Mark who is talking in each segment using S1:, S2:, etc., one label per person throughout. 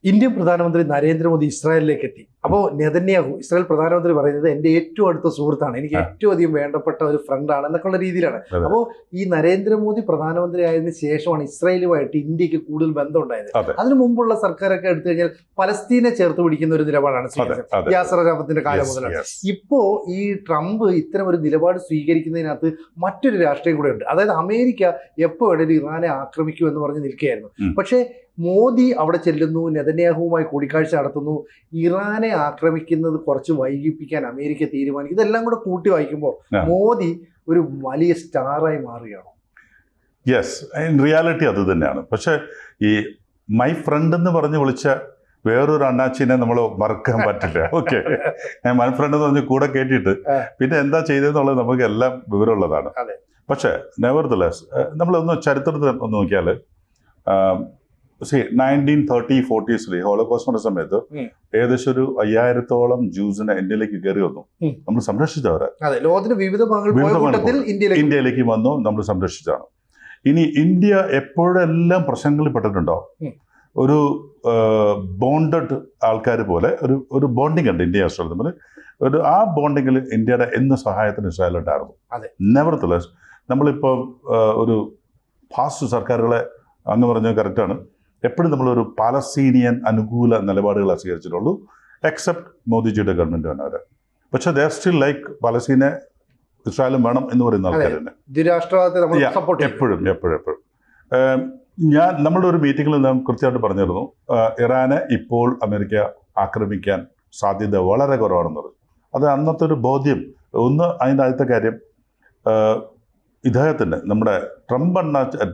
S1: Indian പ്രധാനമന്ത്രി നരേന്ദ്രമോദി ഇസ്രായേലിലേക്ക് എത്തി. അപ്പോൾ നെതന്യാഹു ഇസ്രായേൽ പ്രധാനമന്ത്രി പറയുന്നത് എൻ്റെ ഏറ്റവും അടുത്ത സുഹൃത്താണ്, എനിക്ക് ഏറ്റവും അധികം വേണ്ടപ്പെട്ട ഒരു ഫ്രണ്ടാണ് എന്നൊക്കെയുള്ള രീതിയിലാണ്. അപ്പോൾ ഈ നരേന്ദ്രമോദി പ്രധാനമന്ത്രി ആയതിനു ശേഷമാണ് ഇസ്രായേലുമായിട്ട് ഇന്ത്യക്ക് കൂടുതൽ ബന്ധം ഉണ്ടായത്. അതിനു മുമ്പുള്ള സർക്കാരൊക്കെ എടുത്തു കഴിഞ്ഞാൽ പലസ്തീനെ ചേർത്ത് പിടിക്കുന്ന ഒരു നിലപാടാണ് സ്വീകരിച്ചത് യാസർ അറാഫത്തിന്റെ കാലം മുതലാണ്. ഇപ്പോ ഈ ട്രംപ് ഇത്തരം ഒരു നിലപാട് സ്വീകരിക്കുന്നതിനകത്ത് മറ്റൊരു രാഷ്ട്രീയം കൂടെ ഉണ്ട്. അതായത് അമേരിക്ക എപ്പോൾ വേണേലും ഇറാനെ ആക്രമിക്കൂ എന്ന് പറഞ്ഞ് നിൽക്കുകയായിരുന്നു. പക്ഷേ മോദി അവിടെ ചെല്ലുന്നു, നെതന്യാഹുവുമായി കൂടിക്കാഴ്ച നടത്തുന്നു, ഇറാനെ ആക്രമിക്കുന്നത് കുറച്ച് വൈകിപ്പിക്കാൻ അമേരിക്ക തീരുമാനിക്കും. ഇതെല്ലാം കൂടെ കൂട്ടി വായിക്കുമ്പോൾ മോദി ഒരു വലിയ സ്റ്റാറായി മാറുകയാണ്.
S2: യെസ്, ഇൻ റിയാലിറ്റി അത് തന്നെയാണ്. പക്ഷെ ഈ മൈ ഫ്രണ്ട് എന്ന് പറഞ്ഞ് വിളിച്ച വേറൊരു അണ്ണാച്ചിനെ നമ്മൾ മറക്കാൻ പറ്റില്ല. ഓക്കെ, മൈ ഫ്രണ്ട് എന്ന് പറഞ്ഞ് കൂടെ കേട്ടിട്ട് പിന്നെ എന്താ ചെയ്തതെന്നുള്ളത് നമുക്ക് എല്ലാം വിവരമുള്ളതാണ്. പക്ഷെ നെവർദലെസ് നമ്മളൊന്ന് ചരിത്രത്തിൽ ഒന്ന് നോക്കിയാൽ 1930-40s ഹോളോകോസ്റ്റിന്റെ സമയത്ത് ഏകദേശം ഒരു 5000-ഓളം ജൂസിനെ ഇന്ത്യയിലേക്ക് കയറി വന്നു. നമ്മൾ സംരക്ഷിച്ചവരെ ഇന്ത്യയിലേക്ക് വന്നു, നമ്മൾ സംരക്ഷിച്ചാണ്. ഇനി ഇന്ത്യ എപ്പോഴെല്ലാം പ്രശ്നങ്ങളിൽ പെട്ടിട്ടുണ്ടോ, ഒരു ബോണ്ടഡ് ആൾക്കാർ പോലെ ഒരു ബോണ്ടിങ് ഉണ്ട് ഇന്ത്യ ഇസ്രായേൽ തമ്മിൽ. ആ ബോണ്ടിങ്ങിൽ ഇന്ത്യയുടെ എന്ന് സഹായത്തിന് ഇസ്രായേൽ ഉണ്ടായിരുന്നു. നെവർദലെസ് നമ്മളിപ്പോൾ ഒരു ഫാസ്റ്റ് സർക്കാരുകളെ അങ്ങ് പറഞ്ഞത് കറക്റ്റാണ്, എപ്പോഴും നമ്മളൊരു പാലസ്തീനിയൻ അനുകൂല നിലപാടുകളെ സ്വീകരിച്ചിട്ടുള്ളൂ, എക്സെപ്റ്റ് മോദിജിയുടെ ഗവൺമെന്റ് വന്നവരെ. പക്ഷെ ദേ സ്റ്റിൽ ലൈക്ക് പാലസ്തീനെ ഇസ്രായേലും വേണം എന്ന് പറയുന്ന ആൾക്കാർ തന്നെ എപ്പോഴും. നമ്മുടെ ഒരു മീറ്റിങ്ങിൽ നാം കൃത്യമായിട്ട് പറഞ്ഞിരുന്നു, ഇറാനെ ഇപ്പോൾ അമേരിക്ക ആക്രമിക്കാൻ സാധ്യത വളരെ കുറവാണെന്ന് പറഞ്ഞു. അത് അന്നത്തെ ഒരു ബോധ്യം. അതിൻ്റെ ആദ്യത്തെ കാര്യം, ഇദ്ദേഹത്തിൻ്റെ നമ്മുടെ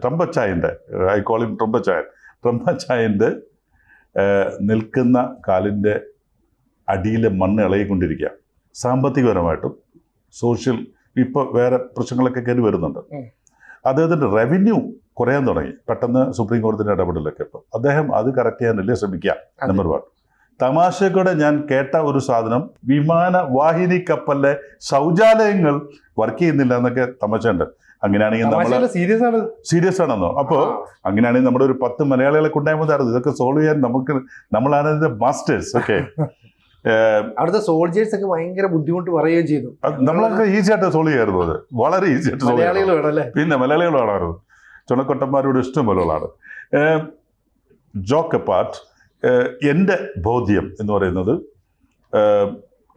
S2: ട്രംപച്ചായൻ്റെ ഐ കോൾ ഹിം ട്രംപച്ചായൻ്റെ നിൽക്കുന്ന കാലിൻ്റെ അടിയിലെ മണ്ണ് ഇളകിക്കൊണ്ടിരിക്കുക. സാമ്പത്തികപരമായിട്ടും സോഷ്യൽ ഇപ്പോൾ വേറെ പ്രശ്നങ്ങളൊക്കെ കയറി വരുന്നുണ്ട്. അദ്ദേഹത്തിൻ്റെ റവന്യൂ കുറയാൻ തുടങ്ങി പെട്ടെന്ന് സുപ്രീം കോടതിയുടെ ഇടപെടലൊക്കെ. ഇപ്പോൾ അദ്ദേഹം അത് കറക്റ്റ് ചെയ്യാനല്ലേ ശ്രമിക്കുക. നമ്പർ 1. തമാശക്കൂടെ ഞാൻ കേട്ട ഒരു സാധനം, വിമാനവാഹിനി കപ്പലിലെ ശൗചാലയങ്ങൾ വർക്ക് ചെയ്യുന്നില്ല എന്നൊക്കെ തമാശയുണ്ട്. അങ്ങനെയാണെങ്കിൽ നമ്മൾ സീരിയസ് ആണെന്നോ? അപ്പോൾ അങ്ങനെയാണെങ്കിൽ നമ്മുടെ ഒരു 10 മലയാളികളെ കൊണ്ടാൽ മതിയായിരുന്നു ഇതൊക്കെ സോൾവ് ചെയ്യാൻ. നമ്മളാണ് ഇതിന്റെ മാസ്റ്റേഴ്സ്. ഓക്കെ,
S1: അവിടുത്തെ സോൾജേഴ്സ് ഒക്കെ ഭയങ്കര ബുദ്ധിമുട്ട് പറയുകയും ചെയ്തു.
S2: നമ്മളൊക്കെ ഈസി ആയിട്ട് സോൾവ് ചെയ്യായിരുന്നു, അത് വളരെ ഈസി ആയിട്ട് സോൾവ് ചെയ്യാം. പിന്നെ മലയാളികൾ വേണമായിരുന്നു, ചുണക്കൊട്ടന്മാരോട് ഇഷ്ടം പോലെയുള്ളതാണ്. ജോക്ക് അപ്പാർട്ട്, എൻ്റെ ബോധ്യം എന്ന് പറയുന്നത്,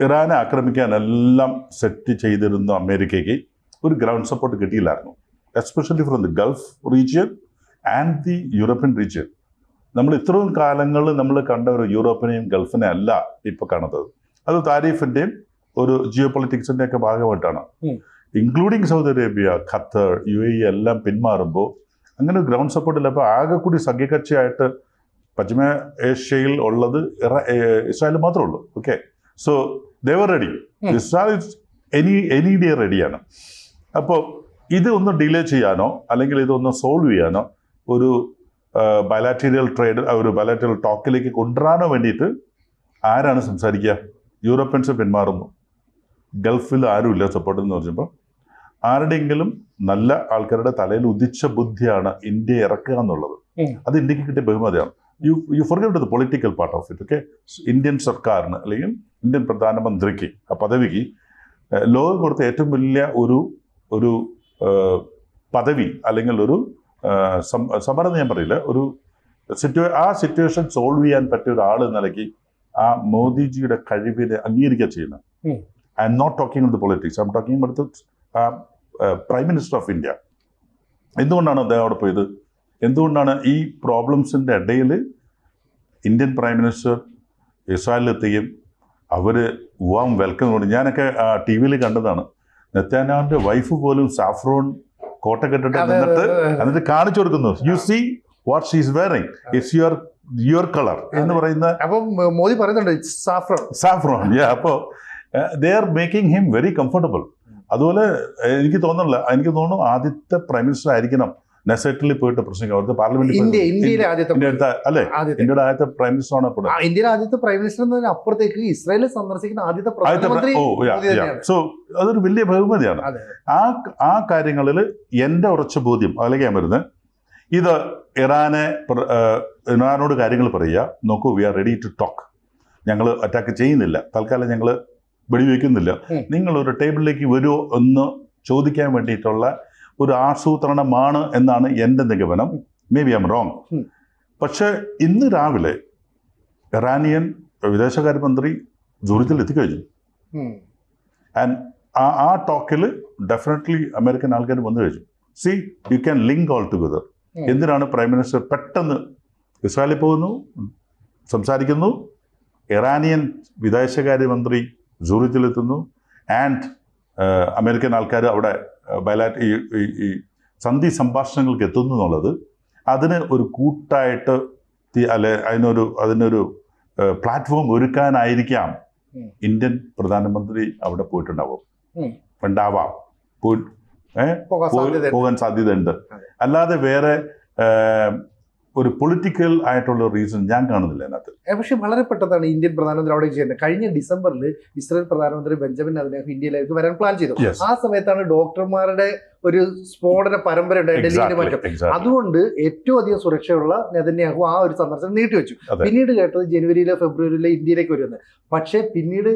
S2: ഇറാനെ ആക്രമിക്കാനെല്ലാം സെറ്റ് ചെയ്തിരുന്ന അമേരിക്കയ്ക്ക് ഒരു ഗ്രൗണ്ട് സപ്പോർട്ട് കിട്ടിയില്ലായിരുന്നു, especially from the Gulf region and the European region. നമ്മൾ ഇത്രയും കാലങ്ങളിൽ നമ്മൾ കണ്ട ഒരു യൂറോപ്പിനെയും ഗൾഫിനെ അല്ല ഇപ്പോൾ കാണുന്നത്. അത് താരിഫിൻ്റെയും ഒരു ജിയോ പൊളിറ്റിക്സിൻ്റെ ഒക്കെ ഭാഗമായിട്ടാണ്. Including Saudi Arabia, Qatar, UAE എല്ലാം പിന്മാറുമ്പോൾ അങ്ങനെ ഒരു ഗ്രൗണ്ട് സപ്പോർട്ട് ഇല്ല. അപ്പോൾ ആകെ കൂടി സഖ്യകക്ഷിയായിട്ട് പശ്ചിമ ഏഷ്യയിൽ ഉള്ളത് ഇസ്രായേൽ മാത്രമേ ഉള്ളൂ. Okay, so they were ready. Israel any day റെഡിയാണ്. അപ്പോൾ ഇത് ഒന്ന് ഡിലേ ചെയ്യാനോ അല്ലെങ്കിൽ ഇതൊന്ന് സോൾവ് ചെയ്യാനോ ഒരു ബയലാറ്റീരിയൽ ട്രേഡ്, ഒരു ബയലാറ്റീരിയൽ ടോക്കിലേക്ക് കൊണ്ടുവരാനോ വേണ്ടിയിട്ട് ആരാണ് സംസാരിക്കുക? യൂറോപ്യൻസ് പിന്മാറുന്നു, ഗൾഫിൽ ആരുമില്ല സപ്പോർട്ട് എന്ന് പറഞ്ഞപ്പോൾ ആരുടെയെങ്കിലും നല്ല ആൾക്കാരുടെ തലയിൽ ഉദിച്ച ബുദ്ധിയാണ് ഇന്ത്യയെ ഇറക്കുക എന്നുള്ളത്. അത് ഇന്ത്യക്ക് കിട്ടിയ ബഹുമതിയാണ്. You forget the political part of it. Okay, Indian സർക്കാരിന് അല്ലെങ്കിൽ ഇന്ത്യൻ പ്രധാനമന്ത്രിക്ക് ആ പദവിക്ക് ലോകം കൊടുത്ത ഏറ്റവും വലിയ ഒരു പദവി അല്ലെങ്കിൽ ഒരു സമരം ഞാൻ പറയില്ല, ഒരു ആ സിറ്റുവേഷൻ സോൾവ് ചെയ്യാൻ പറ്റിയ ഒരാൾ എന്ന നിലയ്ക്ക് ആ മോദിജിയുടെ കഴിവിനെ അംഗീകരിക്കുക ചെയ്യുന്നത്. I'm not talking on the politics, I'm talking about prime minister of India. എന്തുകൊണ്ടാണ് അദ്ദേഹം അവിടെ പോയത്? എന്തുകൊണ്ടാണ് ഈ പ്രോബ്ലംസിൻ്റെ ഇടയിൽ ഇന്ത്യൻ പ്രൈം മിനിസ്റ്റർ ഇസ്രായേലിലെത്തുകയും അവർ വെൽക്കം കൊണ്ട്? ഞാനൊക്കെ TV കണ്ടതാണ്. നെതന്യാഹുവിന്റെ വൈഫ് പോലും സാഫ്രോൺ കോട്ട കെട്ടിട്ട് എന്നിട്ട് കാണിച്ചു കൊടുക്കുന്നു, you see what she is wearing, it's your colour എന്ന് പറയുന്ന.
S1: അപ്പോൾ മോദി പറയുന്നുണ്ട്
S2: സാഫ്രോൺ. അപ്പോൾ they are making him very comfortable. അതുപോലെ എനിക്ക് തോന്നുന്നു ആദ്യത്തെ പ്രൈം മിനിസ്റ്റർ ആയിരിക്കണം നെസറ്റിൽ പോയിട്ട് പ്രശ്നം അവിടുത്തെ പാർലമെന്റ്.
S1: ഇന്ത്യയുടെ
S2: ആദ്യത്തെ പ്രൈം മിനിസ്റ്റർ ആണ്.
S1: ഇന്ത്യയിലെ ആദ്യത്തെ പ്രൈം മിനിസ്റ്റർ അപ്പുറത്തേക്ക് ഇസ്രായേൽ സന്ദർശിക്കുന്ന ആദ്യത്തെ പ്രധാനമന്ത്രി.
S2: സോ അതൊരു വലിയ ബഹുമതിയാണ്. ആ കാര്യങ്ങളിൽ എൻ്റെ ഉറച്ച ബോധ്യം അതിലേക്ക് ഞാൻ വരുന്നത്, ഇത് ഇറാനോട് കാര്യങ്ങൾ പറയുക, നോക്കൂ we are ready to talk, ഞങ്ങൾ അറ്റാക്ക് ചെയ്യുന്നില്ല, തൽക്കാലം ഞങ്ങൾ വെടിവെക്കുന്നില്ല, നിങ്ങളൊരു ടേബിളിലേക്ക് വരുമോ എന്ന് ചോദിക്കാൻ വേണ്ടിയിട്ടുള്ള ഒരു ആസൂത്രണമാണ് എന്നാണ് എൻ്റെ നിഗമനം. May be I M wrong. പക്ഷേ ഇന്ന് രാവിലെ ഇറാനിയൻ വിദേശകാര്യമന്ത്രി സൂറിച്ചിൽ എത്തിക്കഴിഞ്ഞു. ആൻഡ് ആ ടോക്കിൽ ഡെഫിനറ്റ്ലി അമേരിക്കൻ ആൾക്കാർ വന്നു കഴിഞ്ഞു. C you can link all together. എന്തിനാണ് പ്രൈം മിനിസ്റ്റർ പെട്ടെന്ന് ഇസ്രായേലിൽ പോകുന്നു, സംസാരിക്കുന്നു, ഇറാനിയൻ വിദേശകാര്യമന്ത്രി സൂറിച്ചിലെത്തുന്നു, ആൻഡ് അമേരിക്കൻ ആൾക്കാർ അവിടെ ഈ സന്ധി സംഭാഷണങ്ങൾക്ക് എത്തുന്നു എന്നുള്ളത് അതിന് ഒരു കൂട്ടായിട്ട് അതിനൊരു പ്ലാറ്റ്ഫോം ഒരുക്കാനായിരിക്കാം ഇന്ത്യൻ പ്രധാനമന്ത്രി അവിടെ പോയിട്ടുണ്ടാവാം, പോകാൻ സാധ്യതയുണ്ട്. അല്ലാതെ വേറെ ഒരു പൊളിറ്റിക്കൽ ആയിട്ടുള്ള റീസൺ ഞാൻ കാണുന്നില്ല അതിനകത്ത്.
S1: പക്ഷെ വളരെ പെട്ടെന്നാണ് ഇന്ത്യൻ പ്രധാനമന്ത്രി അവിടെ ചെയ്യുന്നത്. കഴിഞ്ഞ ഡിസംബറിൽ ഇസ്രായേൽ പ്രധാനമന്ത്രി ബെഞ്ചമിൻ നെതന്യാഹു ഇന്ത്യയിലേക്ക് വരാൻ പ്ലാൻ ചെയ്തു. ആ സമയത്താണ് ഡോക്ടർമാരുടെ ഒരു സ്ഫോടന പരമ്പര ഉണ്ടായി ഡൽഹിയിൽ മാറ്റം. അതുകൊണ്ട് ഏറ്റവും അധികം സുരക്ഷയുള്ള നെതന്യാഹു ആ ഒരു സന്ദർശനം നീട്ടിവെച്ചു. പിന്നീട് കേട്ടത് ജനുവരിയിലോ ഫെബ്രുവരിയിലോ ഇന്ത്യയിലേക്ക് വരുന്നത്. പക്ഷേ പിന്നീട്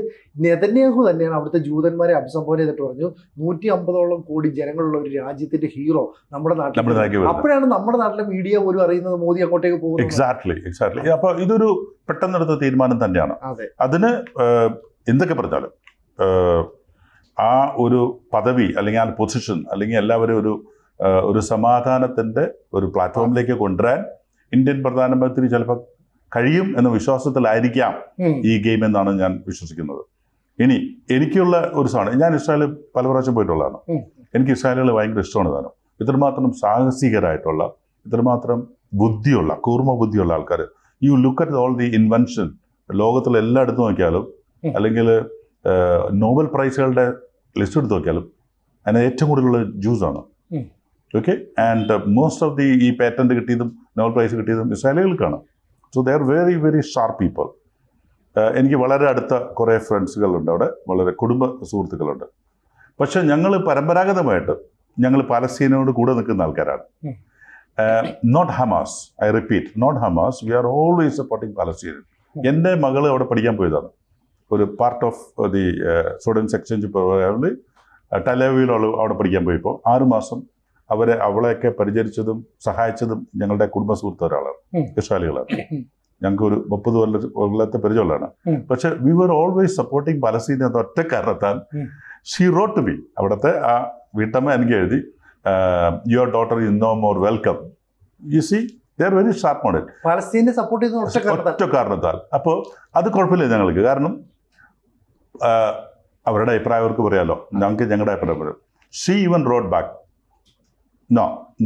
S1: നെതന്യാഹു തന്നെയാണ് അവിടുത്തെ ജൂതന്മാരെ അഭിസംബോധന ചെയ്തിട്ട് പറഞ്ഞു 150 കോടി ജനങ്ങളുള്ള ഒരു രാജ്യത്തിന്റെ ഹീറോ നമ്മുടെ നാട്ടിൽ. അപ്പോഴാണ് നമ്മുടെ നാട്ടിലെ മീഡിയ പോലും അറിയുന്നത് മോദി അങ്ങോട്ടേക്ക് പോകുന്നത്.
S2: എക്സാക്ട്ലി. അപ്പൊ ഇതൊരു പെട്ടെന്നെടുത്ത തീരുമാനം തന്നെയാണ്. അതിന് എന്തൊക്കെ പറഞ്ഞാലും ആ ഒരു പദവി അല്ലെങ്കിൽ ആ പൊസിഷൻ അല്ലെങ്കിൽ എല്ലാവരും ഒരു സമാധാനത്തിന്റെ ഒരു പ്ലാറ്റ്ഫോമിലേക്ക് കൊണ്ടുവരാൻ ഇന്ത്യൻ പ്രധാനമന്ത്രി ചിലപ്പോൾ കഴിയും എന്ന വിശ്വാസത്തിലായിരിക്കാം ഈ ഗെയിം എന്നാണ് ഞാൻ വിശ്വസിക്കുന്നത്. ഇനി എനിക്കുള്ള ഒരു സാധനം, ഞാൻ ഇസ്രായേൽ പല പ്രാവശ്യം പോയിട്ടുള്ളതാണ്. എനിക്ക് ഇസ്രായേലുകൾ ഭയങ്കര ഇഷ്ടമാണ്. താനും ഇത്രമാത്രം സാഹസികരായിട്ടുള്ള, ഇത്രമാത്രം ബുദ്ധിയുള്ള, കൂർമ്മ ബുദ്ധിയുള്ള ആൾക്കാർ. You look at all the invention, ലോകത്തിലെ എല്ലായിടത്തും നോക്കിയാലും അല്ലെങ്കിൽ നോബൽ പ്രൈസുകളുടെ ലിസ്റ്റ് എടുത്ത് നോക്കിയാലും അതിന് ഏറ്റവും കൂടുതലുള്ള ജ്യൂസാണ്. ഓക്കെ, ആൻഡ് മോസ്റ്റ് ഓഫ് ഈ പേറ്റന്റ് കിട്ടിയതും നോബൽ പ്രൈസ് കിട്ടിയതും ഇസ്രായേലികൾക്കാണ്. So they are very very sharp people. എനിക്ക് വളരെ അടുത്ത കുറേ ഫ്രണ്ട്സുകളുണ്ട് അവിടെ, വളരെ കുടുംബ സുഹൃത്തുക്കളുണ്ട്. പക്ഷെ ഞങ്ങൾ പരമ്പരാഗതമായിട്ട് ഞങ്ങൾ പാലസ്തീനോട് കൂടെ നിൽക്കുന്ന ആൾക്കാരാണ്. Not Hamas, I repeat, not Hamas. We are always supporting Palestine. എൻ്റെ മകൾ അവിടെ പഠിക്കാൻ പോയതാണ്. ഒരു part of the students exchange പ്രോഗ്രാമിൽ ടെലവീവിൽ അവിടെ പഠിക്കാൻ പോയപ്പോൾ 6 മാസം അവളെയൊക്കെ പരിചരിച്ചതും സഹായിച്ചതും ഞങ്ങളുടെ കുടുംബ സുഹൃത്ത് ഒരാളാണ്, ഇസ്രായേലികളാണ്. ഞങ്ങൾക്ക് ഒരു 30 കൊല്ലത്തെ പരിചയമുള്ളതാണ്. പക്ഷെ we were always supporting Palestine എന്ന ഒറ്റ കാരണത്താൽ ഷീ റോട്ട് ടു ബി. അവിടുത്തെ ആ വീട്ടമ്മ എനിക്ക് എഴുതി, your daughter is no more welcome. You see they are very sharp model.
S1: പാലസ്തീനെ സപ്പോർട്ട് ചെയ്യുന്ന
S2: ഒറ്റ കാരണത്താൽ. അപ്പോൾ അത് കുഴപ്പമില്ല ഞങ്ങൾക്ക്. കാരണം അവരുടെ അഭിപ്രായം അവർക്ക് പറയാമല്ലോ, ഞങ്ങൾക്ക് ഞങ്ങളുടെ അഭിപ്രായം പറയാം. She even wrote back,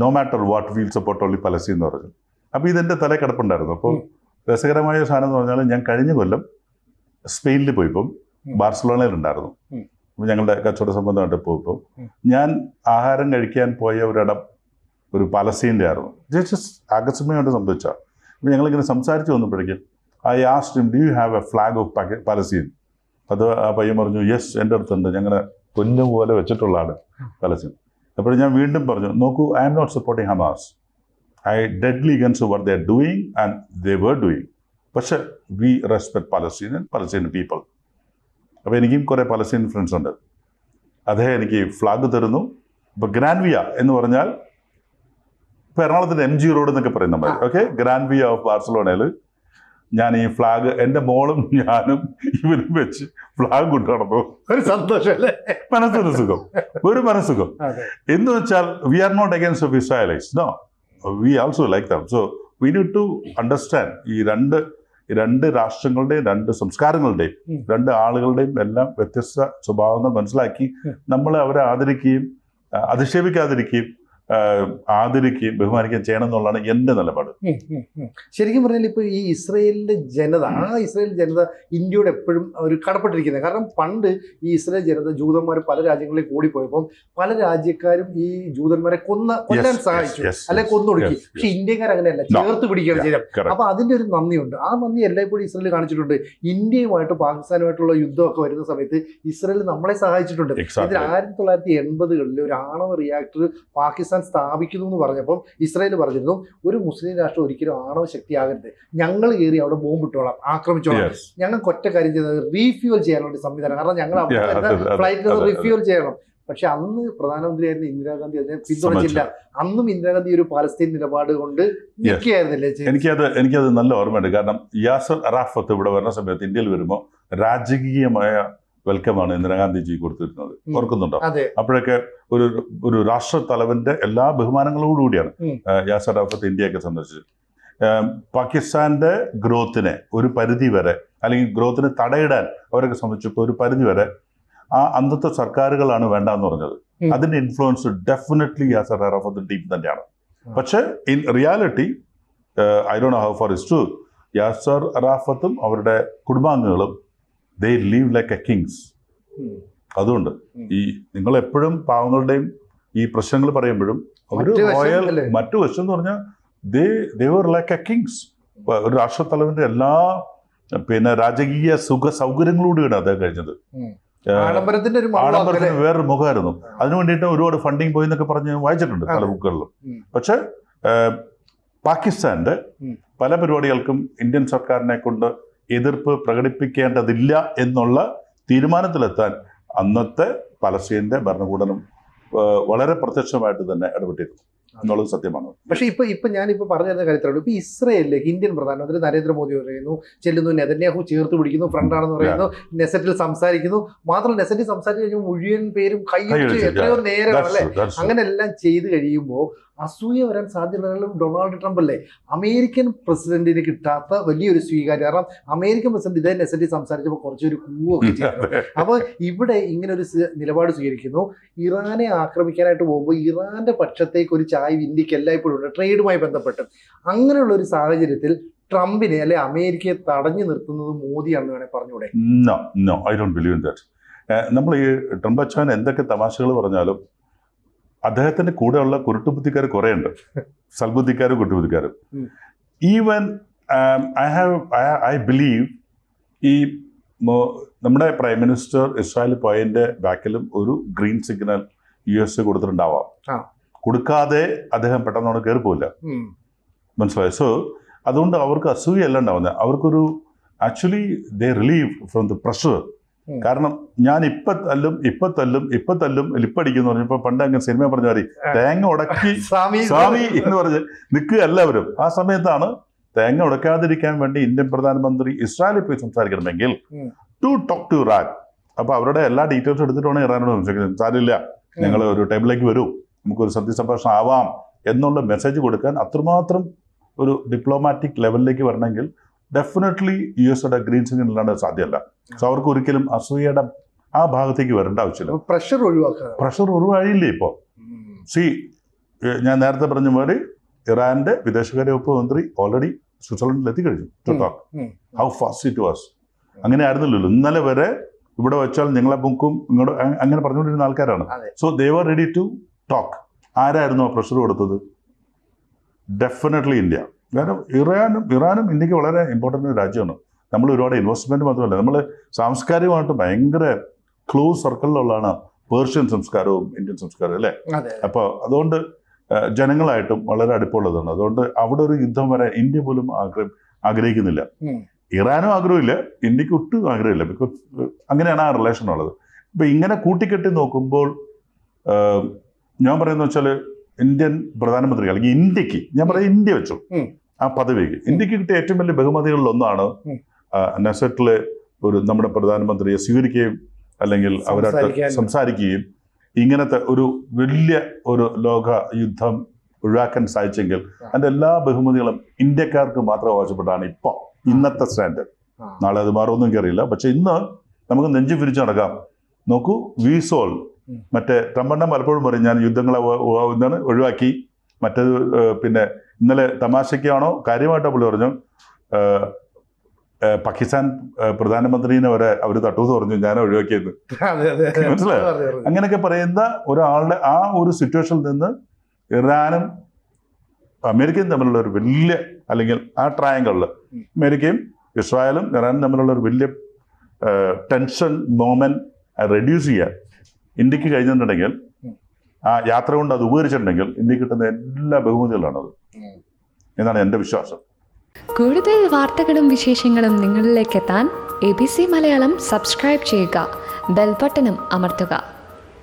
S2: no matter what we'll support only Palestine എന്ന് പറഞ്ഞു. അപ്പോൾ ഇതെൻ്റെ തലയിൽ കിടപ്പുണ്ടായിരുന്നു. അപ്പോൾ രസകരമായ സാധനം എന്ന് പറഞ്ഞാൽ, ഞാൻ കഴിഞ്ഞ കൊല്ലം സ്പെയിനിൽ പോയപ്പം ബാർസലോണയിലുണ്ടായിരുന്നു. അപ്പോൾ ഞങ്ങളുടെ കച്ചവട സംബന്ധമായിട്ട് പോയപ്പോൾ ഞാൻ ആഹാരം കഴിക്കാൻ പോയ ഒരിടം ഒരു പലസ്തീൻ്റെ ആയിരുന്നു. ജസ്റ്റ് ആകസ്മികമായിട്ട് സംഭവിച്ചാൽ. അപ്പോൾ ഞങ്ങളിങ്ങനെ സംസാരിച്ച് വന്നപ്പോഴേക്കും I asked him, do you have A flag off Palestine? അത് ആ പയ്യൻ പറഞ്ഞു, യെസ്, എൻ്റെ അടുത്തുണ്ട്, ഞങ്ങളുടെ പൊന്നു പോലെ വെച്ചിട്ടുള്ളതാണ് പലസ്തീൻ. അപ്പോൾ ഞാൻ വീണ്ടും പറഞ്ഞു, നോക്കൂ, I am not supporting Hamas. I deadly against what they are doing and they were doing. പക്ഷെ വി റെസ്പെക്ട് പലസ്തീൻ പീപ്പിൾ. അപ്പോൾ എനിക്കും കുറേ പലസ്തീൻ ഫ്രണ്ട്സ് ഉണ്ട്. അദ്ദേഹം എനിക്ക് ഫ്ലാഗ് തരുന്നു. ഇപ്പോൾ ഗ്രാൻവിയ എന്ന് പറഞ്ഞാൽ ഇപ്പോൾ എറണാകുളത്തിൻ്റെ MG റോഡ് എന്നൊക്കെ പറയുന്ന മാതിരി. ഓക്കെ, ഗ്രാൻവിയ ഓഫ് ബാർസലോണയിൽ ഞാൻ ഈ ഫ്ലാഗ് എൻ്റെ മോളും ഞാനും ഇവരും വെച്ച് ഫ്ലാഗ് കൊണ്ടു നടന്നു.
S1: ഒരു സന്തോഷം,
S2: മനസ്സൊരു സുഖം, ഒരു മനസ്സുഖം. എന്ന് വെച്ചാൽ we are not against of Israelis, no, we also like them. So we need to understand ഈ രണ്ട് രാഷ്ട്രങ്ങളുടെയും 2 സംസ്കാരങ്ങളുടെയും 2 ആളുകളുടെയും എല്ലാം വ്യത്യസ്ത സ്വഭാവങ്ങൾ മനസ്സിലാക്കി നമ്മൾ അവരെ ആദരിക്കുകയും അധിക്ഷേപിക്കാതിരിക്കുകയും ആദരിക്കുകയും ബഹുമാനിക്കുകയും ചെയ്യണം എന്നുള്ളതാണ് എൻ്റെ നിലപാട്.
S1: ശരിക്കും പറഞ്ഞാൽ ഇപ്പോൾ ഈ ഇസ്രയേലിൻ്റെ ജനത, ഇസ്രയേൽ ജനത ഇന്ത്യയോട് എപ്പോഴും ഒരു കടപ്പെട്ടിരിക്കുന്നത്. കാരണം പണ്ട് ഈ ഇസ്രയേൽ ജനത ജൂതന്മാർ പല രാജ്യങ്ങളിൽ കൂടിപ്പോയപ്പോൾ പല രാജ്യക്കാരും ഈ ജൂതന്മാരെ കൊല്ലാൻ സഹായിച്ചു, അല്ലെങ്കിൽ കൊന്നൊടുക്കി. പക്ഷെ ഇന്ത്യക്കാർ അങ്ങനെയല്ല, ചേർത്ത് പിടിക്കുകയാണ് ചെയ്തത്. അപ്പൊ അതിന്റെ ഒരു നന്ദിയുണ്ട്. ആ നന്ദി എല്ലായ്പ്പോഴും ഇസ്രയേൽ കാണിച്ചിട്ടുണ്ട്. ഇന്ത്യയുമായിട്ട് പാകിസ്ഥാനുമായിട്ടുള്ള യുദ്ധമൊക്കെ വരുന്ന സമയത്ത് ഇസ്രയേൽ നമ്മളെ സഹായിച്ചിട്ടുണ്ട്. ഇതിൽ 1980കളിൽ ഒരു ആണവ റിയാക്ടർ പാകിസ്ഥാൻ പാകിസ്ഥാൻ സ്ഥാപിക്കുന്നു എന്ന് പറഞ്ഞപ്പോൾ ഇസ്രായേൽ പറഞ്ഞിരുന്നു ഒരു മുസ്ലിം രാഷ്ട്രം ഒരിക്കലും ആണവ ശക്തിയാകരുത്, ഞങ്ങൾ കയറി അവിടെ ബോംബിട്ടോളാം, ആക്രമിച്ചോളാം, ഞങ്ങൾക്ക് ഒറ്റ കാര്യം ചെയ്തത് റീഫ്യൂൽ ചെയ്യാനുള്ള സംവിധാനം, കാരണം ഞങ്ങൾ ഫ്ലൈറ്റിൽ നിന്ന് റീഫ്യൂൽ ചെയ്യണം. പക്ഷെ അന്ന് പ്രധാനമന്ത്രിയായിരുന്ന ഇന്ദിരാഗാന്ധി അതിനെ പിന്തുണച്ചില്ല. അന്നും ഇന്ദിരാഗാന്ധി ഒരു പാലസ്തീൻ നിലപാട് കൊണ്ട് നിൽക്കുകയായിരുന്നില്ലേ?
S2: എനിക്കത് നല്ല ഓർമ്മയുണ്ട്. കാരണം യാസർ അറാഫത്ത് ഇവിടെ വരുന്ന സമയത്ത് ഇന്ത്യയിൽ വരുമ്പോൾ രാജകീയമായ വെൽക്കമാണ് ഇന്ദിരാഗാന്ധിജി കൊടുത്തിരുന്നത്, ഓർക്കുന്നുണ്ടോ? അപ്പോഴൊക്കെ ഒരു രാഷ്ട്ര തലവന്റെ എല്ലാ ബഹുമാനങ്ങളോടുകൂടിയാണ് യാസർ അറാഫത്ത് ഇന്ത്യയൊക്കെ സന്ദർശിച്ചത്. പാകിസ്ഥാന്റെ ഗ്രോത്തിനെ ഒരു പരിധി വരെ, അല്ലെങ്കിൽ ഗ്രോത്തിനെ തടയിടാൻ അവരൊക്കെ സംബന്ധിച്ചപ്പോൾ ഒരു പരിധി വരെ ആ അന്നത്തെ സർക്കാരുകളാണ് വേണ്ടെന്ന് പറഞ്ഞത്. അതിന്റെ ഇൻഫ്ലുവൻസ് ഡെഫിനറ്റ്ലി യാസർ അറാഫത്തിന്റെ ടീം തന്നെയാണ്. പക്ഷെ in reality I don't know how far is true, Yasser അറാഫത്തും അവരുടെ കുടുംബാംഗങ്ങളും they live like a kings. അതുകൊണ്ട് ഈ നിങ്ങൾ എപ്പോഴും പാവങ്ങളുടെയും ഈ പ്രശ്നങ്ങൾ പറയുമ്പോഴും അവർ റോയൽ, മറ്റു വശം എന്ന് പറഞ്ഞാൽ ദേ വർ ലൈക്ക് എ കിങ്സ്. ഒരു രാഷ്ട്രത്തലവന്റെ എല്ലാ രാജകീയ സുഖ സൗകര്യങ്ങളോടുകൂടി അദ്ദേഹം കഴിഞ്ഞത്. ആഡംബരത്തിന് വേറൊരു മുഖമായിരുന്നു. അതിനു വേണ്ടിയിട്ട് ഒരുപാട് ഫണ്ടിങ് പോയി എന്നൊക്കെ പറഞ്ഞ് വായിച്ചിട്ടുണ്ട് പല ബുക്കുകളിലും. പക്ഷെ പാകിസ്ഥാന്റെ പല പരിപാടികൾക്കും ഇന്ത്യൻ സർക്കാരിനെ കൊണ്ട് എതിർപ്പ് പ്രകടിപ്പിക്കേണ്ടതില്ല എന്നുള്ള തീരുമാനത്തിലെത്താൻ അന്നത്തെ പലസ്തീന്റെ ഭരണകൂടം വളരെ പ്രത്യക്ഷമായിട്ട് തന്നെ ഇടപെട്ടിരുന്നു എന്നുള്ളത് സത്യമാണ്.
S1: പക്ഷേ ഇപ്പൊ ഞാനിപ്പോൾ പറഞ്ഞു തരുന്ന കാര്യത്തിലുള്ളൂ, ഇപ്പൊ ഇസ്രയേലിലേക്ക് ഇന്ത്യൻ പ്രധാനമന്ത്രി നരേന്ദ്രമോദി പറയുന്നു, ചെല്ലുന്നു, നെതന്യാഹു ചേർത്ത് പിടിക്കുന്നു, ഫ്രണ്ടാണെന്ന് പറയുന്നു, നെസറ്റിൽ സംസാരിക്കുന്നു. മാത്രം നെസറ്റിൽ സംസാരിച്ച് കഴിയുമ്പോൾ മുഴുവൻ പേരും കൈയടിച്ച് എത്രയോ നേരമല്ലേ, അങ്ങനെ എല്ലാം ചെയ്ത് കഴിയുമ്പോൾ അസൂയ വരാൻ സാധ്യതയുള്ള ഡൊണാൾഡ് ട്രംപ് അല്ലേ, അമേരിക്കൻ പ്രസിഡന്റിന് കിട്ടാത്ത വലിയൊരു സ്വീകാര്യം. കാരണം അമേരിക്കൻ പ്രസിഡന്റ് ഇതേ നെസറ്റിൽ സംസാരിച്ചപ്പോൾ കുറച്ചൊരു കൂവൊക്കെ ചെയ്തു. അപ്പോൾ ഇവിടെ ഇങ്ങനെ ഒരു നിലപാട് സ്വീകരിക്കുന്നു. ഇറാനെ ആക്രമിക്കാനായിട്ട് പോകുമ്പോൾ ഇറാന്റെ പക്ഷത്തേക്ക് ഒരു ചായ്വ് ഇന്ത്യക്ക് എല്ലായ്പ്പോഴും ഉണ്ട്, ട്രേഡുമായി ബന്ധപ്പെട്ട്. അങ്ങനെയുള്ള ഒരു സാഹചര്യത്തിൽ ട്രംപിനെ അല്ലെ അമേരിക്കയെ തടഞ്ഞു നിർത്തുന്നത് മോദിയാണെന്ന് വേണേൽ പറഞ്ഞൂടെ?
S2: No, I don't believe in that. നമ്മൾ ഈ ട്രംപ് അച്ഛൻ എന്തൊക്കെ തമാശകൾ പറഞ്ഞാലും അദ്ദേഹത്തിന്റെ കൂടെയുള്ള കുരുട്ടുബുദ്ധിക്കാർ കുറേ ഉണ്ട്, സൽബുദ്ധിക്കാരും കുരുട്ടുബുദ്ധിക്കാരും. ഈവൻ ഐ ബിലീവ് ഈ നമ്മുടെ പ്രൈം മിനിസ്റ്റർ ഇസ്രായേൽ പോയതിന്റെ ബാക്കിലും ഒരു ഗ്രീൻ സിഗ്നൽ US കൊടുത്തിട്ടുണ്ടാവാം. കൊടുക്കാതെ അദ്ദേഹം പെട്ടെന്ന് കയറി പോവില്ല, മനസ്സിലായി? സോ അതുകൊണ്ട് അവർക്ക് അസൂയല്ല ഉണ്ടാവുന്നത്, അവർക്കൊരു actually they relieve from the pressure. കാരണം ഞാൻ ഇപ്പൊ തല്ലും ലിപ്പടിക്കുന്നു പറഞ്ഞപ്പോ പണ്ട് അങ്ങനെ സിനിമ പറഞ്ഞ മാറി തേങ്ങ ഉടക്കി സ്വാമി എന്ന് പറഞ്ഞ് നിൽക്കുക എല്ലാവരും. ആ സമയത്താണ് തേങ്ങ ഉടക്കാതിരിക്കാൻ വേണ്ടി ഇന്ത്യൻ പ്രധാനമന്ത്രി ഇസ്രായേലിൽ പോയി സംസാരിക്കണമെങ്കിൽ ടു ടോക്ക് ടു ഇറാൻ. അപ്പൊ അവരുടെ എല്ലാ ഡീറ്റെയിൽസും എടുത്തിട്ടാണ് ഇറാനോട് സംസാരിക്കുന്നത്. സാരില്ല, ഞങ്ങൾ ഒരു ടേബിളിലേക്ക് വരൂ, നമുക്കൊരു സന്ധി സംഭാഷണം ആവാം എന്നുള്ള മെസ്സേജ് കൊടുക്കാൻ അത്രമാത്രം ഒരു ഡിപ്ലോമാറ്റിക് ലെവലിലേക്ക് വരണമെങ്കിൽ ഡെഫിനറ്റ്ലി US ഗ്രീൻ സിഗ്നൽ ഇല്ലാണ്ട് സാധ്യമല്ല. സോ അവർക്ക് ഒരിക്കലും അസൂയയുടെ ആ ഭാഗത്തേക്ക് വരേണ്ട ആവശ്യമില്ല. പ്രഷർ ഒഴിവായില്ലേ ഇപ്പോൾ? ഞാൻ നേരത്തെ പറഞ്ഞ പോലെ ഇറാന്റെ വിദേശകാര്യ വകുപ്പ് മന്ത്രി ഓൾറെഡി സ്വിറ്റ്സർലൻഡിൽ എത്തിക്കഴിഞ്ഞു to talk. How fast it was. അങ്ങനെ ആയിരുന്നില്ലല്ലോ. ഇന്നലെ വരെ ഇവിടെ വെച്ചാൽ നിങ്ങളെ ബുക്കും ഇങ്ങോട്ട് അങ്ങനെ പറഞ്ഞുകൊണ്ടിരുന്ന ആൾക്കാരാണ്. So they were ready to talk. ആരായിരുന്നു ആ പ്രഷർ കൊടുത്തത്? Definitely India. കാരണം ഇറാനും ഇന്ത്യക്ക് വളരെ ഇമ്പോർട്ടൻ്റ് ഒരു രാജ്യമാണ്. നമ്മൾ ഒരുപാട് ഇൻവെസ്റ്റ്മെന്റ് മാത്രമല്ല, നമ്മൾ സാംസ്കാരികമായിട്ട് ഭയങ്കര ക്ലോസ് സർക്കിളിലുള്ളതാണ് പേർഷ്യൻ സംസ്കാരവും ഇന്ത്യൻ സംസ്കാരവും അല്ലേ. അപ്പോൾ അതുകൊണ്ട് ജനങ്ങളായിട്ടും വളരെ അടുപ്പമുള്ളതാണ്. അതുകൊണ്ട് അവിടെ ഒരു യുദ്ധം വരാൻ ഇന്ത്യ പോലും ആഗ്രഹിക്കുന്നില്ല. ഇറാനും ആഗ്രഹമില്ല, ഇന്ത്യക്ക് ഒട്ടും ആഗ്രഹമില്ല. ബിക്കോസ് അങ്ങനെയാണ് ആ റിലേഷൻ ഉള്ളത്. ഇപ്പം ഇങ്ങനെ കൂട്ടിക്കെട്ടി നോക്കുമ്പോൾ ഞാൻ പറയുന്നത് വെച്ചാൽ ഇന്ത്യൻ പ്രധാനമന്ത്രി അല്ലെങ്കിൽ ഇന്ത്യക്ക്, ഞാൻ പറയാം ഇന്ത്യ വെച്ചു ആ പദവിക്ക് ഇന്ത്യക്ക് കിട്ടിയ ഏറ്റവും വലിയ ബഹുമതികളിൽ ഒന്നാണ് നെസറ്റിലെ ഒരു നമ്മുടെ പ്രധാനമന്ത്രിയെ സ്വീകരിക്കുകയും അല്ലെങ്കിൽ അവരായിട്ട് സംസാരിക്കുകയും ഇങ്ങനത്തെ ഒരു വലിയ ഒരു ലോക യുദ്ധം ഒഴിവാക്കാൻ സാധിച്ചെങ്കിൽ അതിൻ്റെ എല്ലാ ബഹുമതികളും ഇന്ത്യക്കാർക്ക് മാത്രം അവകാശപ്പെട്ടാണ് ഇപ്പോൾ ഇന്നത്തെ സ്റ്റാൻഡേർഡ്. നാളെ അത് മാറുമെന്നും എനിക്കറിയില്ല. പക്ഷെ ഇന്ന് നമുക്ക് നെഞ്ചു പിരിച്ചു നടക്കാം. നോക്കൂ, വി സോൾ. മറ്റേ ട്രംപെണ്ണം പലപ്പോഴും പറയും ഞാൻ യുദ്ധങ്ങളെ എന്താണ് ഒഴിവാക്കി. മറ്റേത് പിന്നെ ഇന്നലെ തമാശയ്ക്കാണോ കാര്യമായിട്ടോ പുള്ളി പറഞ്ഞു പാകിസ്ഥാൻ പ്രധാനമന്ത്രിനെ വരെ അവർ തട്ടൂന്ന് പറഞ്ഞു ഞാൻ ഒഴിവാക്കിയെന്ന്. മനസ്സിലായോ? അങ്ങനെയൊക്കെ പറയുന്ന ഒരാളുടെ ആ ഒരു സിറ്റുവേഷനിൽ നിന്ന് ഇറാനും അമേരിക്കയും തമ്മിലുള്ള ഒരു വലിയ, അല്ലെങ്കിൽ ആ ട്രയാങ്കിളിൽ അമേരിക്കയും ഇസ്രായേലും ഇറാനും തമ്മിലുള്ള ഒരു വലിയ ടെൻഷൻ മൊമെന്റ് റെഡ്യൂസ് ചെയ്യാൻ ഇന്ത്യക്ക് കഴിഞ്ഞിട്ടുണ്ടെങ്കിൽ ആ യാത്ര കൊണ്ട് അത് ഉപകരിച്ചിട്ടുണ്ടെങ്കിൽ ഇന്ത്യക്ക് കിട്ടുന്ന എല്ലാ ബഹുമതികളാണത് എന്നാണ് എൻ്റെ വിശ്വാസം.
S3: കൂടുതൽ വാർത്തകളും വിശേഷങ്ങളും നിങ്ങളിലേക്ക് എത്താൻ ABC മലയാളം സബ്സ്ക്രൈബ് ചെയ്യുക, ബെൽബട്ടനും അമർത്തുക.